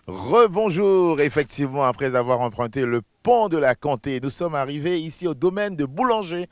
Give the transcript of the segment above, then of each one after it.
Rebonjour, effectivement, après avoir emprunté le pont de la Comté, nous sommes arrivés ici au domaine de Boulanger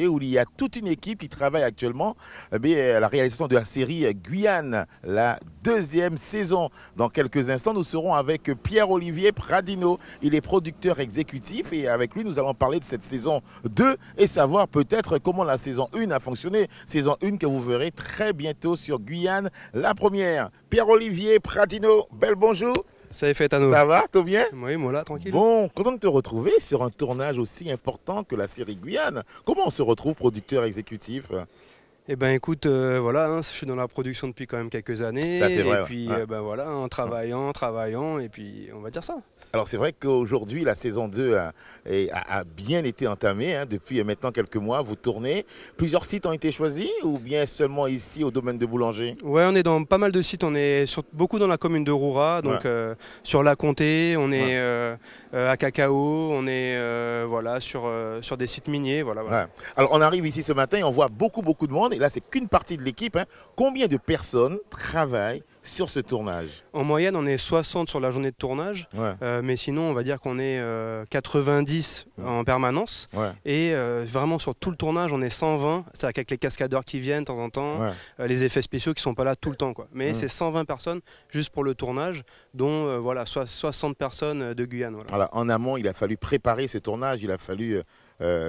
où il y a toute une équipe qui travaille actuellement à la réalisation de la série Guyane, la deuxième saison. Dans quelques instants, nous serons avec Pierre-Olivier Pradino. Il est producteur exécutif et avec lui, nous allons parler de cette saison 2 et savoir peut-être comment la saison 1 a fonctionné. Saison 1 que vous verrez très bientôt sur Guyane, la première. Pierre-Olivier Pradino, bel bonjour. Salut Faitano. Ça va, tout bien? Oui, moi là, tranquille. Bon, content de te retrouver sur un tournage aussi important que la série Guyane. Comment on se retrouve producteur exécutif? Eh ben écoute, voilà, hein, je suis dans la production depuis quand même quelques années. Ça, c'est vrai, et puis ouais. ben voilà, en travaillant, et puis on va dire ça. Alors c'est vrai qu'aujourd'hui, la saison 2 a bien été entamée. Hein, depuis maintenant quelques mois, vous tournez. Plusieurs sites ont été choisis ou bien seulement ici au domaine de Boulanger? Ouais, on est dans pas mal de sites, on est beaucoup dans la commune de Roura, donc sur la Comté, on est à Cacao, on est voilà, sur des sites miniers. Voilà. Ouais. Alors on arrive ici ce matin et on voit beaucoup de monde. Et là, c'est qu'une partie de l'équipe. Hein. Combien de personnes travaillent sur ce tournage? En moyenne, on est 60 sur la journée de tournage, mais sinon, on va dire qu'on est 90 en permanence. Et vraiment, sur tout le tournage, on est 120, c'est-à-dire qu'avec les cascadeurs qui viennent de temps en temps, les effets spéciaux qui ne sont pas là tout le temps, quoi. Mais c'est 120 personnes juste pour le tournage, dont voilà, 60 personnes de Guyane. Voilà. Alors, en amont, il a fallu préparer ce tournage, il a fallu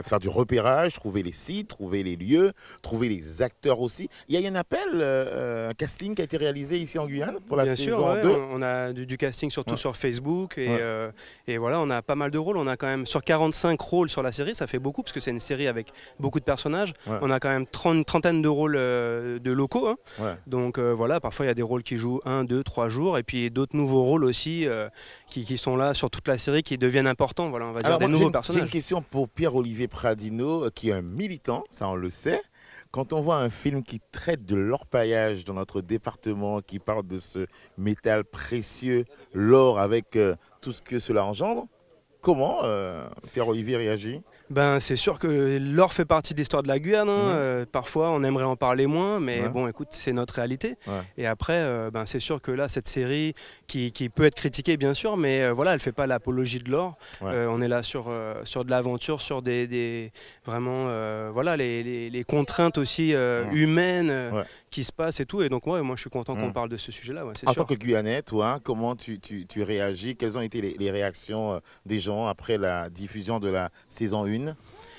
faire du repérage, trouver les sites, trouver les lieux, trouver les acteurs aussi. Il y a eu un appel, un casting qui a été réalisé ici en Guyane pour la saison 2. On a du casting surtout sur Facebook et voilà, on a pas mal de rôles. On a quand même sur 45 rôles sur la série, ça fait beaucoup parce que c'est une série avec beaucoup de personnages. On a quand même une trentaine de rôles de locaux. Hein. Donc voilà, parfois il y a des rôles qui jouent 1, 2, 3 jours et puis d'autres nouveaux rôles aussi qui sont là sur toute la série qui deviennent importants. Voilà, on va dire des nouveaux personnages. J'ai une question pour Pierre-Olivier Pradino qui est un militant, ça on le sait. Quand on voit un film qui traite de l'orpaillage dans notre département, qui parle de ce métal précieux, l'or, avec tout ce que cela engendre, comment Pierre-Olivier réagit? Ben, c'est sûr que l'or fait partie de l'histoire de la Guyane. Hein. Parfois, on aimerait en parler moins, mais bon, écoute, c'est notre réalité. Et après, ben, c'est sûr que là, cette série qui peut être critiquée, bien sûr, mais voilà, elle ne fait pas l'apologie de l'or. On est là sur de l'aventure, sur vraiment voilà, les contraintes aussi humaines qui se passent et tout. Et donc, moi, je suis content qu'on parle de ce sujet-là. En tant que Guyanais, toi, comment tu réagis? Quelles ont été les réactions des gens après la diffusion de la saison 1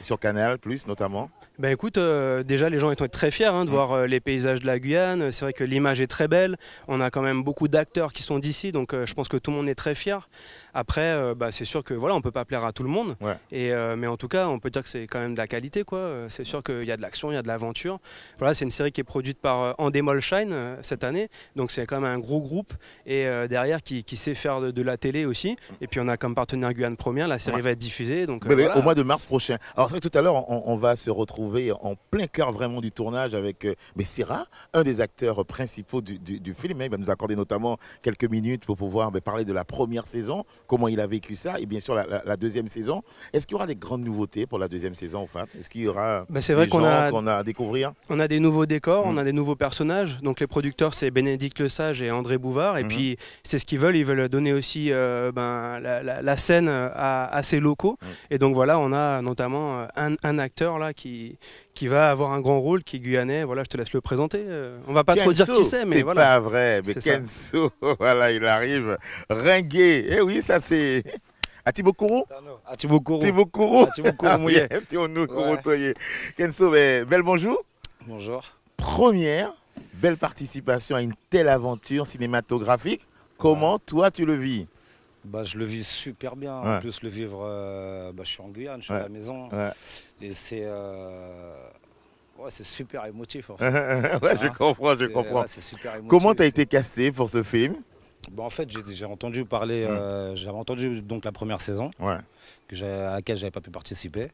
sur Canal+, notamment? Ben écoute, déjà les gens étaient très fiers de voir les paysages de la Guyane. C'est vrai que l'image est très belle. On a quand même beaucoup d'acteurs qui sont d'ici, donc je pense que tout le monde est très fier. Après, c'est sûr que voilà, on peut pas plaire à tout le monde. Mais en tout cas, on peut dire que c'est quand même de la qualité, quoi. C'est sûr qu'il y a de l'action, il y a de l'aventure. Voilà, c'est une série qui est produite par Endemol Shine cette année, donc c'est quand même un gros groupe et derrière qui sait faire de la télé aussi. Et puis on a comme partenaire Guyane Première, la série va être diffusée. Donc, voilà. Au mois de mars prochain. Alors tout à l'heure, on va se retrouver en plein cœur vraiment du tournage avec Messira, un des acteurs principaux du film. Il va nous accorder notamment quelques minutes pour pouvoir parler de la première saison, comment il a vécu ça, et bien sûr la deuxième saison. Est-ce qu'il y aura des grandes nouveautés pour la deuxième saison, en fait? Est-ce qu'il y aura des gens qu'on a à découvrir? On a des nouveaux décors, on a des nouveaux personnages. Donc les producteurs, c'est Bénédicte Lesage et André Bouvard. Et puis c'est ce qu'ils veulent. Ils veulent donner aussi la scène à ces locaux. Et donc voilà, on a notamment un acteur là qui va avoir un grand rôle, qui est guyanais. Voilà, je te laisse le présenter. On va pas trop dire qui c'est, mais voilà. C'est pas vrai, mais Kenzo, voilà, il arrive. Ringué. Eh oui, ça c'est... Atibokoro? Atibokoro. Atibokoro. Atibokoro mouillé. Kenzo, bel bonjour. Bonjour. Première belle participation à une telle aventure cinématographique. Comment toi tu le vis? Je le vis super bien. En plus, le vivre, je suis en Guyane, je suis à la maison. Et c'est super émotif. En fait. Je comprends. C'est super émotif. Comment tu as été casté pour ce film? En fait, j'ai entendu parler, j'avais entendu donc la première saison, à laquelle j'avais pas pu participer.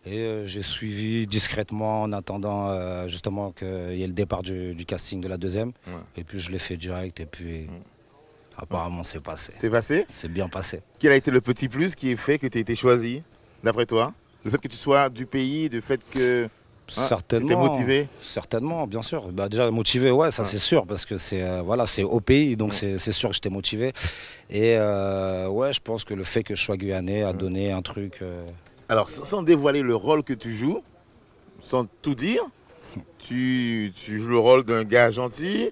Et j'ai suivi discrètement en attendant justement qu'il y ait le départ du casting de la deuxième. Et puis je l'ai fait direct et puis... Apparemment, c'est passé. C'est passé? C'est bien passé. Quel a été le petit plus qui est fait que tu aies été choisi, d'après toi? Le fait que tu sois du pays, le fait que Certainement. T'es motivé? Certainement, bien sûr. Bah, déjà motivé, ouais, ça c'est sûr, parce que c'est voilà, c'est au pays, donc c'est sûr que j'étais motivé. Et ouais, je pense que le fait que je sois guyanais a donné un truc. Alors, sans dévoiler le rôle que tu joues, sans tout dire, tu joues le rôle d'un gars gentil,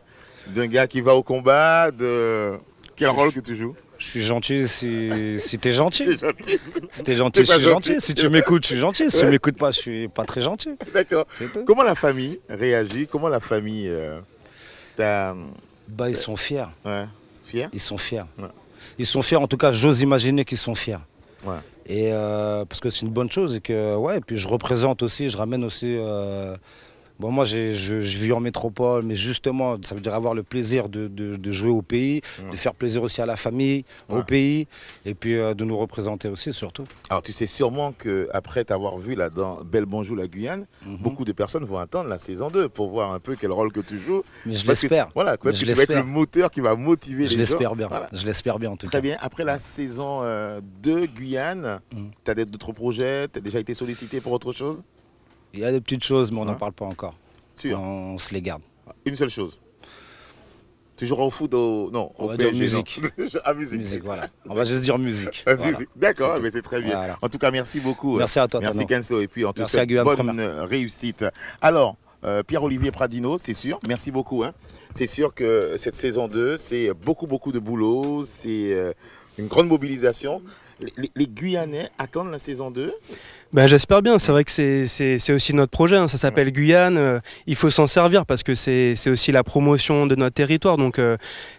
d'un gars qui va au combat, quel rôle que tu joues? Je suis gentil si t'es gentil. Si t'es gentil, T'es je pas suis gentil. Si tu m'écoutes, je suis gentil. Si tu m'écoutes pas, je suis pas très gentil. D'accord. Comment la famille réagit? Comment la famille Bah, ils sont fiers. Ouais. Fiers? Ils sont fiers. Ouais. Ils sont fiers, en tout cas, j'ose imaginer qu'ils sont fiers. Ouais. Et parce que c'est une bonne chose et que ouais, et puis je représente aussi, je ramène aussi. Bon, moi, je vis en métropole, mais justement, ça veut dire avoir le plaisir de jouer au pays, de faire plaisir aussi à la famille, au pays, et puis de nous représenter aussi, surtout. Alors, tu sais sûrement qu'après t'avoir vu là dans Belle Bonjour la Guyane, beaucoup de personnes vont attendre la saison 2 pour voir un peu quel rôle que tu joues. Mais je l'espère. Voilà, tu vas être le moteur qui va motiver les gens. Je l'espère bien. Voilà. Je l'espère bien, en tout cas. Très bien. Après la saison 2 Guyane, tu as d'autres projets? Tu as déjà été sollicité pour autre chose? Il y a des petites choses, mais on n'en parle pas encore. Sûr. On se les garde. Une seule chose. Tu joueras au foot non, on va PSG, dire musique. À musique. Musique, voilà. On va juste dire musique. Voilà. D'accord, mais c'est très bien. Voilà. En tout cas, merci beaucoup. Merci à toi, merci Kenzo. Et puis en tout merci cas, bonne Première. réussite. Alors, Pierre-Olivier Pradino, c'est sûr, merci beaucoup. Hein. C'est sûr que cette saison 2, c'est beaucoup de boulot, c'est une grande mobilisation. Les Guyanais attendent la saison 2? Ben, j'espère bien, c'est vrai que c'est aussi notre projet, hein. Ça s'appelle Guyane, il faut s'en servir parce que c'est aussi la promotion de notre territoire, donc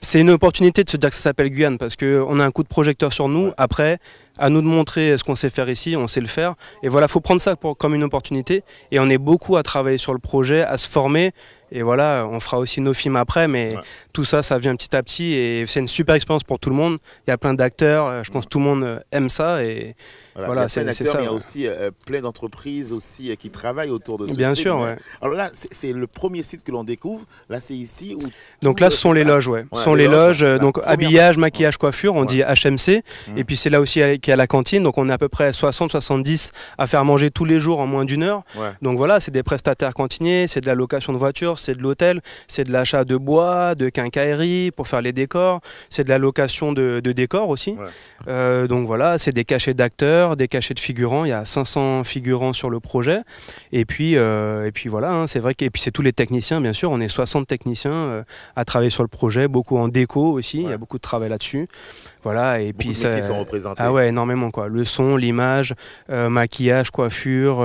c'est une opportunité de se dire que ça s'appelle Guyane parce qu'on a un coup de projecteur sur nous. Après, à nous de montrer ce qu'on sait faire ici, on sait le faire, et voilà, il faut prendre ça comme une opportunité, et on est beaucoup à travailler sur le projet, à se former, et voilà, on fera aussi nos films après, mais tout ça, ça vient petit à petit, et c'est une super expérience pour tout le monde. Il y a plein d'acteurs, je pense que tout le monde aime ça, et voilà, c'est ça. Il y a aussi plein d'entreprises aussi qui travaillent autour de ce Bien film. sûr, ouais. Alors là, c'est le premier site que l'on découvre. Là, c'est ici où... Donc là, ce sont les loges, ouais. Ce sont les loges, donc habillage, maquillage, coiffure, on dit HMC. Et puis c'est là aussi qu'il y a la cantine. Donc on est à peu près 60-70 à faire manger tous les jours en moins d'1 heure. Donc voilà, c'est des prestataires cantiniers, c'est de la location de voitures, c'est de l'hôtel, c'est de l'achat de bois, de quincaillerie pour faire les décors, c'est de la location de décors aussi. Donc voilà, c'est des cachets d'acteurs, des cachets de figurants. Il y a 500 figurants sur le projet. Et puis voilà, hein, c'est vrai que c'est tous les techniciens, bien sûr. On est 60 techniciens à travailler sur le projet, beaucoup en déco aussi. Il y a beaucoup de travail là-dessus. Voilà, et beaucoup puis de métiers sont représentés. Ah ouais, énormément quoi. Le son, l'image, maquillage, coiffure,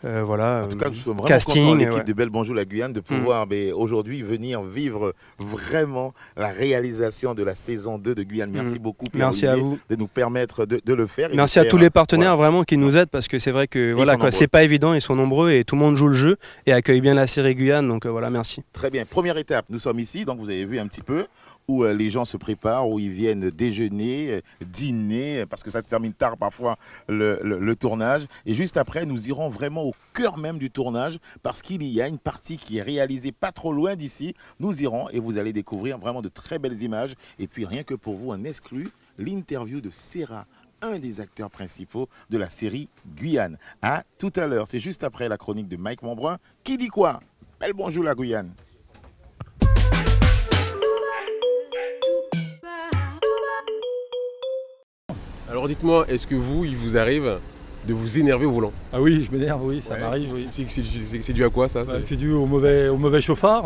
voilà. En tout cas, nous sommes vraiment casting, contents, l'équipe de Belle Bonjour la Guyane, de pouvoir aujourd'hui venir vivre vraiment la réalisation de la saison 2 de Guyane. Merci beaucoup, merci à vous de nous permettre de le faire. Merci à tous les partenaires vraiment qui nous aident, parce que c'est vrai que voilà quoi, c'est pas évident, ils sont nombreux et tout le monde joue le jeu et accueille bien la série Guyane, donc voilà, merci. Très bien. Première étape, nous sommes ici, donc vous avez vu un petit peu où les gens se préparent, où ils viennent déjeuner, dîner, parce que ça se termine tard parfois le tournage. Et juste après, nous irons vraiment au cœur même du tournage, parce qu'il y a une partie qui est réalisée pas trop loin d'ici. Nous irons et vous allez découvrir vraiment de très belles images. Et puis rien que pour vous, en exclu, l'interview de Serra, un des acteurs principaux de la série Guyane. À tout à l'heure, c'est juste après la chronique de Mike Monbrun. Qui dit quoi? Belle Bonjour la Guyane. Alors dites-moi, est-ce que il vous arrive de vous énerver au volant? Ah oui, je m'énerve, oui, ça m'arrive. Oui. C'est dû à quoi ça? C'est dû au mauvais chauffard.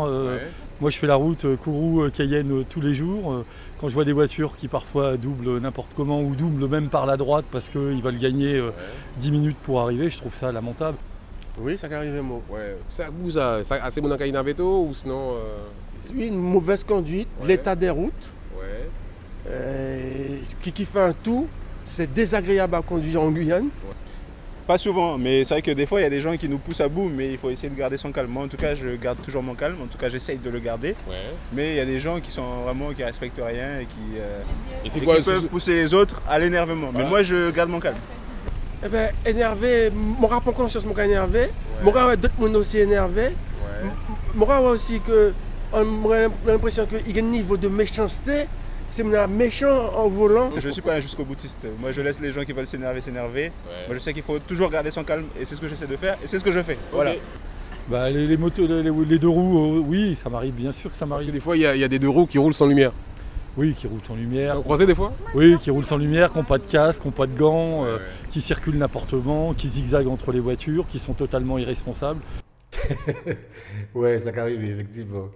Moi je fais la route Kourou-Cayenne tous les jours. Quand je vois des voitures qui parfois doublent n'importe comment ou doublent même par la droite parce qu'ils veulent gagner 10 minutes pour arriver, je trouve ça lamentable. Oui, ça arrive moi. Ouais. Ça vous ça assez bon dans le veto ou sinon Oui, une mauvaise conduite, l'état des routes. Ce qui fait un tout, c'est désagréable à conduire en Guyane. Pas souvent, mais c'est vrai que des fois il y a des gens qui nous poussent à bout, mais il faut essayer de garder son calme. Moi en tout cas je garde toujours mon calme, en tout cas j'essaye de le garder. Mais il y a des gens qui respectent rien et qui peuvent pousser les autres à l'énervement. Mais moi je garde mon calme. Eh bien énervé, moi prends conscience moi énervé, moi d'autres monde aussi énervé. Moi aussi que on a l'impression qu'il y a un niveau de méchanceté c'est méchant en volant. Je ne suis pas un jusqu'au boutiste. Moi, je laisse les gens qui veulent s'énerver s'énerver. Moi, je sais qu'il faut toujours garder son calme et c'est ce que j'essaie de faire et c'est ce que je fais. Voilà. Bah, les motos, les deux roues, oui, ça m'arrive, bien sûr que ça m'arrive. Parce que des fois, il y a des deux roues qui roulent sans lumière. Oui, qui roulent sans lumière. Vous en croisez des fois? Oui, qui roulent sans lumière, qui n'ont pas de casque, qui n'ont pas de gants, qui circulent n'importe comment, qui zigzaguent entre les voitures, qui sont totalement irresponsables. Ouais, ça arrive, effectivement.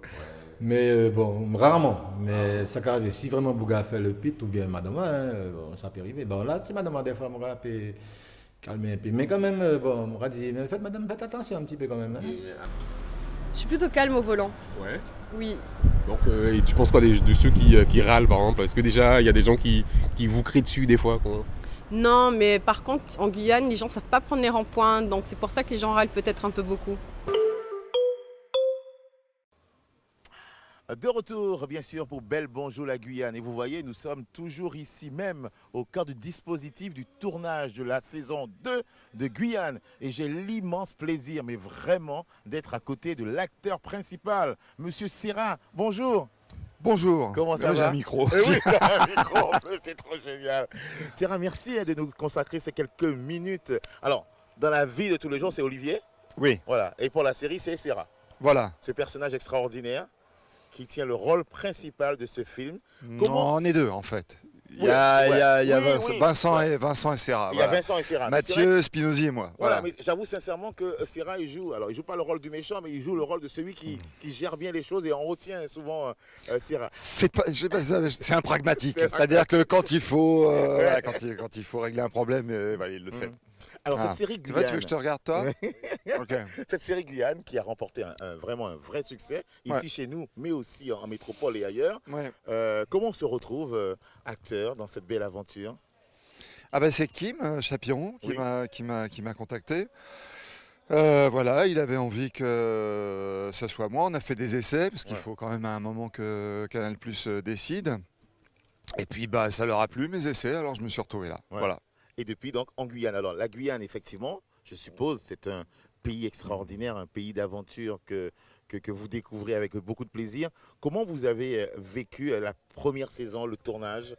Mais bon, rarement. Mais ça arrive. Si vraiment Bouga a fait le pit ou bien madame, bon, ça peut arriver. Bon, là, si madame, des fois, on peut calmer un peu. Mais quand même, bon, on va dire, madame, faites attention un petit peu quand même. Hein. Je suis plutôt calme au volant. Ouais. Oui. Donc, et tu penses quoi de ceux qui râlent, par exemple? Est-ce que déjà, il y a des gens qui vous crient dessus des fois, quoi? Non, mais par contre, en Guyane, les gens ne savent pas prendre les ronds-points, donc c'est pour ça que les gens râlent peut-être un peu beaucoup. De retour, bien sûr, pour Belle Bonjour la Guyane. Et vous voyez, nous sommes toujours ici même, au cœur du dispositif du tournage de la saison 2 de Guyane. Et j'ai l'immense plaisir, mais vraiment, d'être à côté de l'acteur principal, Monsieur Serra. Bonjour. Bonjour. Comment ça va? J'ai un micro. Oui, un micro, c'est trop génial. Serra, merci de nous consacrer ces quelques minutes. Alors, dans la vie de tous les jours, c'est Olivier. Oui. Voilà. Et pour la série, c'est Serra. Voilà. Ce personnage extraordinaire qui tient le rôle principal de ce film. Comment... On est deux en fait. Il y a Vincent et Serra. Il y a Vincent et Serra. Mathieu, Spinozzi et moi. Voilà, mais j'avoue sincèrement que Serra, il joue pas le rôle du méchant, mais il joue le rôle de celui qui gère bien les choses et on retient souvent Serra. C'est un pragmatique. C'est-à-dire que quand il faut, quand il faut régler un problème, il le fait. Alors cette série Guyane... Tu veux que je te regarde toi? Okay. Cette série Guyane qui a remporté vraiment un vrai succès, ici chez nous, mais aussi en métropole et ailleurs. Ouais. Comment on se retrouve acteur dans cette belle aventure? C'est Kim Chapiron qui m'a contacté. Voilà, il avait envie que ce soit moi. On a fait des essais, parce qu'il faut quand même à un moment que Canal+ décide. Et puis ça leur a plu mes essais, alors je me suis retrouvé là. Ouais. Voilà. Et depuis donc en Guyane. Alors la Guyane, effectivement, je suppose, c'est un pays extraordinaire, un pays d'aventure que vous découvrez avec beaucoup de plaisir. Comment vous avez vécu la première saison, le tournage,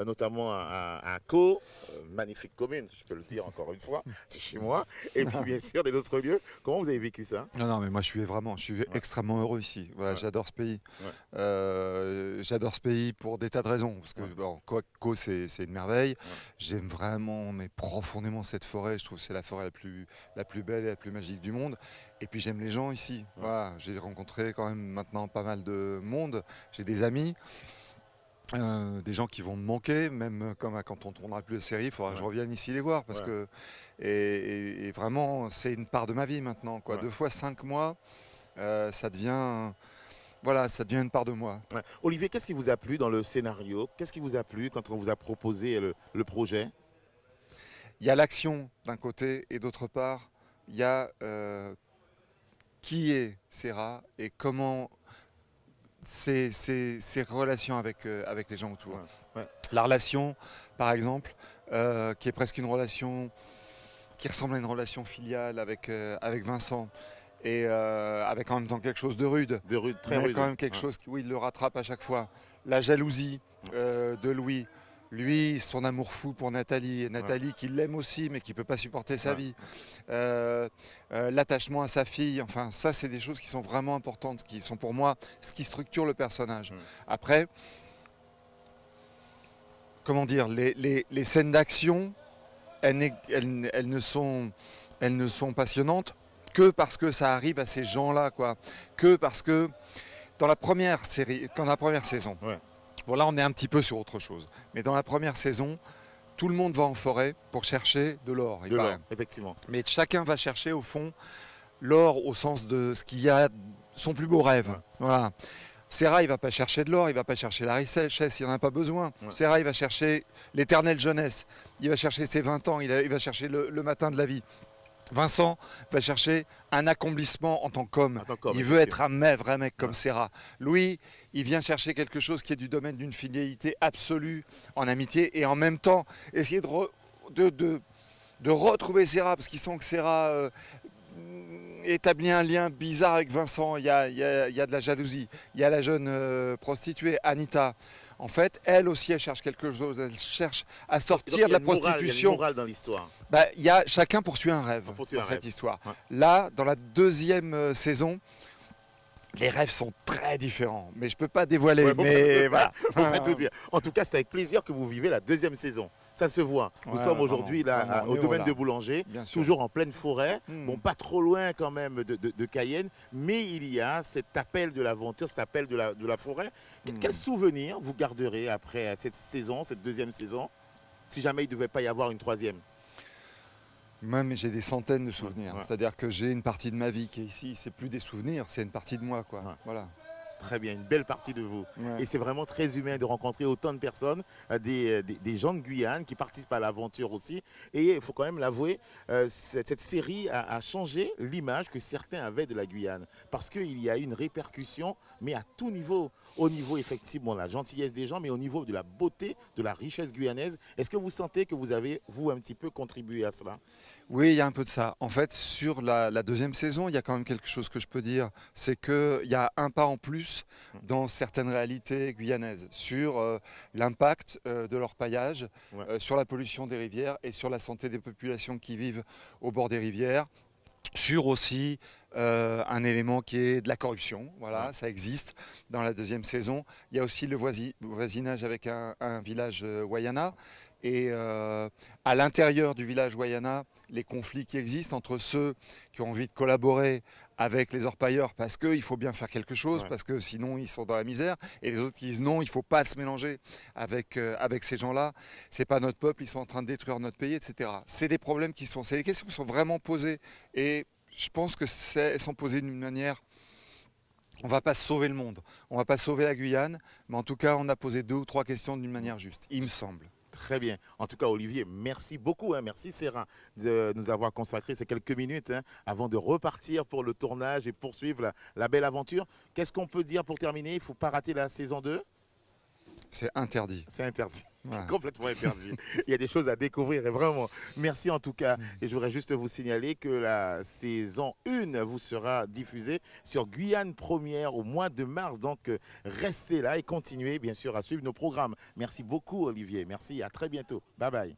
notamment à Caux, magnifique commune, je peux le dire encore une fois, c'est chez moi, et puis bien sûr des autres lieux. Comment vous avez vécu ça? Non, mais moi je suis extrêmement heureux ici. Voilà, j'adore ce pays. J'adore ce pays pour des tas de raisons. Parce que Caux, c'est une merveille. J'aime vraiment, mais profondément cette forêt. Je trouve que c'est la forêt la plus belle et la plus magique du monde. Et puis j'aime les gens ici. Voilà, j'ai rencontré quand même maintenant pas mal de monde. J'ai des amis. Des gens qui vont me manquer, même quand on tournera plus de séries, il faudra que je revienne ici les voir parce que et vraiment c'est une part de ma vie maintenant quoi. 2 fois 5 mois, ça devient une part de moi. Olivier, qu'est-ce qui vous a plu dans le scénario? Qu'est-ce qui vous a plu quand on vous a proposé le projet? Il y a l'action d'un côté et d'autre part il y a qui est Serra et comment ces relations avec les gens autour. La relation, par exemple, qui est presque une relation qui ressemble à une relation filiale avec Vincent et avec en même temps quelque chose de rude. Très rude. Quand même quelque chose qui le rattrape à chaque fois. La jalousie de Louis. Lui, son amour fou pour Nathalie, et Nathalie qui l'aime aussi mais qui ne peut pas supporter sa vie. L'attachement à sa fille, enfin ça c'est des choses qui sont vraiment importantes, qui sont pour moi ce qui structure le personnage. Après, comment dire, les scènes d'action, elles ne sont passionnantes que parce que ça arrive à ces gens-là, quoi. Que parce que dans la première saison, bon là on est un petit peu sur autre chose, mais dans la première saison, tout le monde va en forêt pour chercher de l'or. De l'or, effectivement. Mais chacun va chercher au fond l'or au sens de ce qu'il y a, son plus beau rêve. Voilà. Serra, il ne va pas chercher de l'or, il ne va pas chercher la richesse, il n'en a pas besoin. Serra, il va chercher l'éternelle jeunesse, il va chercher ses 20 ans, il va chercher le matin de la vie. Vincent va chercher un accomplissement en tant qu'homme. Il veut être un vrai mec comme Serra. Louis, il vient chercher quelque chose qui est du domaine d'une fidélité absolue en amitié et en même temps essayer de retrouver Serra parce qu'il sent que Serra établi un lien bizarre avec Vincent. Il y a de la jalousie. Il y a la jeune prostituée, Anita. En fait, elle aussi, elle cherche quelque chose. Elle cherche à sortir de la prostitution. Il y a une morale dans l'histoire. Chacun poursuit un rêve dans cette histoire. Ouais. Là, dans la deuxième saison, les rêves sont très différents. Mais je ne peux pas dévoiler. Voilà. On va tout dire. En tout cas, c'est avec plaisir que vous vivez la deuxième saison. Ça se voit. Nous sommes aujourd'hui là au domaine de Boulanger, toujours en pleine forêt. Bon, pas trop loin quand même de Cayenne, mais il y a cet appel de l'aventure, cet appel de la forêt. Quel souvenir vous garderez après cette saison, cette deuxième saison, si jamais il ne devait pas y avoir une troisième? Moi, mais j'ai des centaines de souvenirs. C'est-à-dire que j'ai une partie de ma vie qui est ici. C'est plus des souvenirs, c'est une partie de moi, quoi. Voilà. Très bien, une belle partie de vous. Et c'est vraiment très humain de rencontrer autant de personnes, des gens de Guyane qui participent à l'aventure aussi. Et il faut quand même l'avouer, cette série a changé l'image que certains avaient de la Guyane. Parce qu'il y a une répercussion, mais à tout niveau. Au niveau effectivement de la gentillesse des gens, mais au niveau de la beauté, de la richesse guyanaise. Est-ce que vous sentez que vous avez, vous, un petit peu contribué à cela? Oui, il y a un peu de ça. En fait, sur la deuxième saison, il y a quand même quelque chose que je peux dire. C'est qu'il y a un pas en plus dans certaines réalités guyanaises sur l'impact de l'orpaillage, sur la pollution des rivières et sur la santé des populations qui vivent au bord des rivières. Sur aussi un élément qui est de la corruption, voilà, ça existe dans la deuxième saison. Il y a aussi le voisinage avec un village Wayana. Et à l'intérieur du village Wayana, les conflits qui existent entre ceux qui ont envie de collaborer avec les orpailleurs parce qu'il faut bien faire quelque chose, parce que sinon ils sont dans la misère, et les autres qui disent non, il ne faut pas se mélanger avec ces gens-là, c'est pas notre peuple, ils sont en train de détruire notre pays, etc. C'est des problèmes c'est des questions qui sont vraiment posées, et je pense qu'elles sont posées d'une manière... On ne va pas sauver le monde, on ne va pas sauver la Guyane, mais en tout cas on a posé 2 ou 3 questions d'une manière juste, il me semble. Très bien. En tout cas, Olivier, merci beaucoup. Merci Serin de nous avoir consacré ces quelques minutes avant de repartir pour le tournage et poursuivre la belle aventure. Qu'est-ce qu'on peut dire pour terminer? Il ne faut pas rater la saison 2? C'est interdit. C'est interdit. Voilà. Complètement interdit. Il y a des choses à découvrir et vraiment. Merci en tout cas. Et je voudrais juste vous signaler que la saison 1 vous sera diffusée sur Guyane Première au mois de mars. Donc restez là et continuez bien sûr à suivre nos programmes. Merci beaucoup Olivier. Merci. À très bientôt. Bye bye.